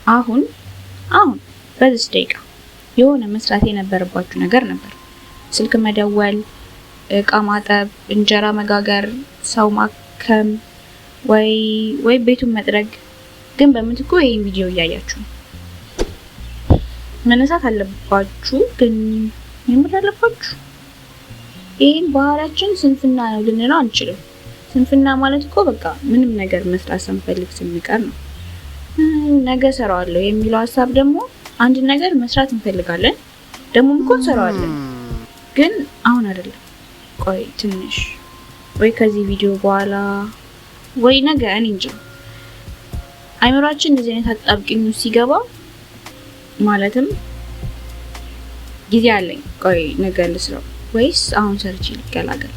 አሁን በዚህ ደቂቃ የሆነ መስራት የነበረባችሁ ነገር ነበር። ስልክ መደወል፣ እቃ ማጠብ፣ እንጀራ መጋገር፣ ሰው ማከም ወይ ቤቱን መጥረግ። ግን በምትኩ ይሄን ቪዲዮ እያያችሁ መነሳት አለባችሁ። ግን የምር አለባችሁ። ይሄን ባህሪያችን ስንፍና ነው ልንለው አንችልም። ስንፍና ማለት እኮ በቃ ምንም ነገር መስራት ሳንፈልግ ስንቀር ነው። ነገ ሰራዋለሁ የሚለው ሐሳብ ደግሞ አንድ ነገር መስራት እንፈልጋለን፣ ደግሞ እኮ እንሰራዋለን፣ ግን አሁን አይደለም፣ ቆይ ትንሽ፣ ወይ ከዚህ ቪዲዮ በኋላ፣ ወይ ነገ፣ እኔ እንጃ። አይምሮአችን እንደዚህ አይነት አጣብቂኝ ሲገባ ማለትም ጊዜ አለኝ፣ ቆይ ነገ ልስራው ወይስ አሁን ሰርቼ ልገላገል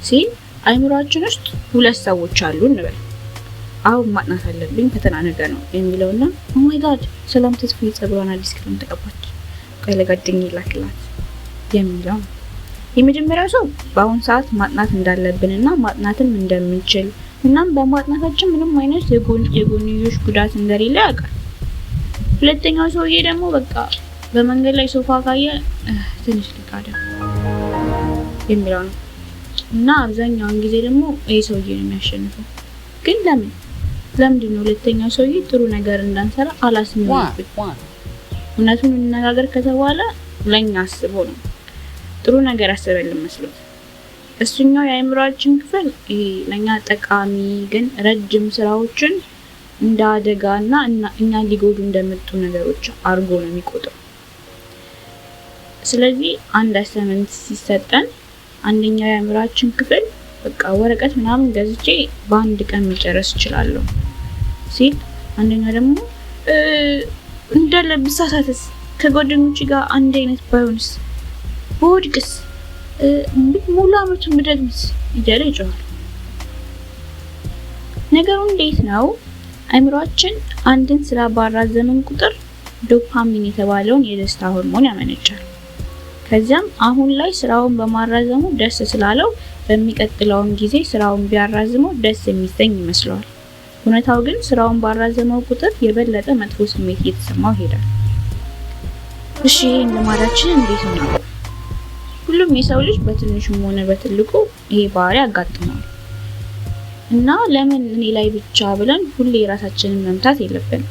ሲል አይምሮአችን ውስጥ ሁለት ሰዎች አሉ እንበል። አሁን ማጥናት አለብኝ ፈተና ነገ ነው የሚለውና ኦ ማይ ጋድ ሰላም ተስፋዬ ጸጉሯን አዲስ ክሬም ተቀባች፣ ቆይ ለጓደኛዬ ላክላት የሚለው። የመጀመሪያው ሰው በአሁን ሰዓት ማጥናት እንዳለብንና ማጥናትም እንደምንችል እናም በማጥናታችን ምንም አይነት የጎንዮሽ ጉዳት እንደሌለ ያውቃል። ሁለተኛው ሰውዬ ደግሞ በቃ በመንገድ ላይ ሶፋ ካየ ትንሽ ልቃደ የሚለው ነው። እና አብዛኛውን ጊዜ ደግሞ ይሄ ሰውዬ ነው የሚያሸንፈው። ግን ለምንድን ነው ሁለተኛው ሰውዬ ጥሩ ነገር እንዳንሰራ አላስመረብን? እውነቱን እንነጋገር ከተባለ ለኛ አስቦ ነው፣ ጥሩ ነገር አስበልን መስሎት። እሱኛው የአእምሮአችን ክፍል ይሄ ለኛ ጠቃሚ ግን ረጅም ስራዎችን እንደ አደጋና እኛ ሊጎዱ እንደመጡ ነገሮች አርጎ ነው የሚቆጥረው። ስለዚህ አንድ አሳይመንት ሲሰጠን አንደኛው የአእምሮአችን ክፍል በቃ ወረቀት ምናምን ገዝቼ በአንድ ቀን መጨረስ እችላለሁ ሲል፣ አንደኛው ደግሞ እንዳለ ብሳሳትስ፣ ከጓደኞቼ ጋር አንድ አይነት ባይሆንስ፣ በወድቅስ፣ ሙሉ አመቱን ብደግምስ እያለ ይጮሃል። ነገሩ እንዴት ነው? አእምሮአችን አንድን ስራ ባራዘምን ቁጥር ዶፓሚን የተባለውን የደስታ ሆርሞን ያመነጫል። ከዚያም አሁን ላይ ስራውን በማራዘሙ ደስ ስላለው በሚቀጥለውም ጊዜ ስራውን ቢያራዝመው ደስ የሚሰኝ ይመስለዋል። እውነታው ግን ስራውን ባራዘመው ቁጥር የበለጠ መጥፎ ስሜት እየተሰማው ይሄዳል። እሺ ይሄን ልማዳችን እንዴት ነው? ሁሉም የሰው ልጅ በትንሹም ሆነ በትልቁ ይሄ ባህሪ ያጋጥመዋል። እና ለምን እኔ ላይ ብቻ ብለን ሁሌ ራሳችንን መምታት የለብንም።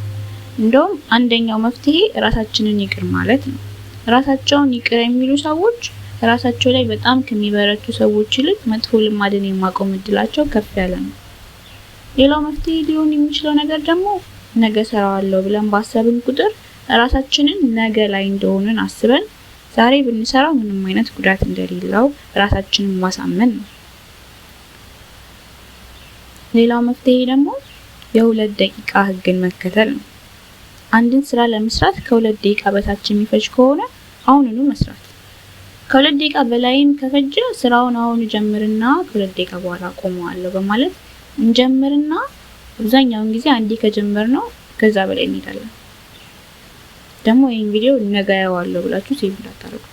እንደውም አንደኛው መፍትሄ ራሳችንን ይቅር ማለት ነው። ራሳቸውን ይቅር የሚሉ ሰዎች ራሳቸው ላይ በጣም ከሚበረቱ ሰዎች ይልቅ መጥፎ ልማድን የማቆም እድላቸው ከፍ ያለ ነው። ሌላው መፍትሄ ሊሆን የሚችለው ነገር ደግሞ ነገ ሰራዋለሁ ብለን ባሰብን ቁጥር ራሳችንን ነገ ላይ እንደሆነን አስበን ዛሬ ብንሰራው ምንም አይነት ጉዳት እንደሌለው ራሳችንን ማሳመን ነው። ሌላው መፍትሄ ደግሞ የ2 ደቂቃ ህግን መከተል ነው። አንድን ስራ ለመስራት ከ2 ደቂቃ በታች የሚፈጅ ከሆነ አሁኑኑ መስራት። ከ2 ደቂቃ በላይም ከፈጀ ስራውን አሁን ጀምርና ከ2 ደቂቃ በኋላ አቆመዋለሁ በማለት እንጀምርና አብዛኛውን ጊዜ አንዴ ከጀመርነው ከዛ በላይ እንሄዳለን። ደግሞ ይሄን ቪዲዮ ነገ ያዋለሁ ብላችሁ ሴቭ እንዳታረጉት።